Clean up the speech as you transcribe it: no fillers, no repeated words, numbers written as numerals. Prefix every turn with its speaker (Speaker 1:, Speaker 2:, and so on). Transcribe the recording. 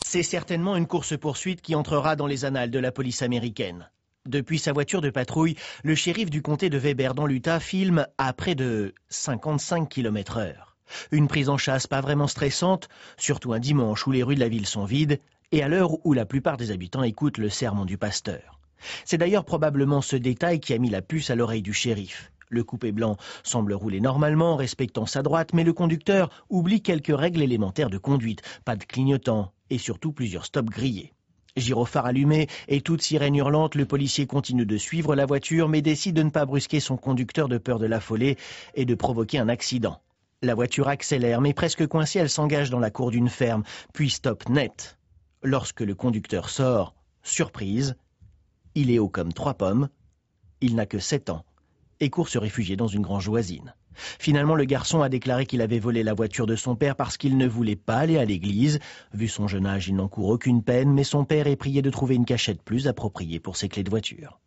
Speaker 1: C'est certainement une course-poursuite qui entrera dans les annales de la police américaine. Depuis sa voiture de patrouille, le shérif du comté de Weber dans l'Utah filme à près de 55 km/h. Une prise en chasse pas vraiment stressante, surtout un dimanche où les rues de la ville sont vides et à l'heure où la plupart des habitants écoutent le sermon du pasteur. C'est d'ailleurs probablement ce détail qui a mis la puce à l'oreille du shérif. Le coupé blanc semble rouler normalement, respectant sa droite, mais le conducteur oublie quelques règles élémentaires de conduite, pas de clignotant et surtout plusieurs stops grillés. Gyrophare allumé et toute sirène hurlante, le policier continue de suivre la voiture mais décide de ne pas brusquer son conducteur de peur de l'affoler et de provoquer un accident. La voiture accélère mais presque coincée, elle s'engage dans la cour d'une ferme, puis stoppe net. Lorsque le conducteur sort, surprise, il est haut comme 3 pommes, il n'a que 7 ans et court se réfugier dans une grange voisine. Finalement, le garçon a déclaré qu'il avait volé la voiture de son père parce qu'il ne voulait pas aller à l'église. Vu son jeune âge, il n'encourt aucune peine, mais son père est prié de trouver une cachette plus appropriée pour ses clés de voiture.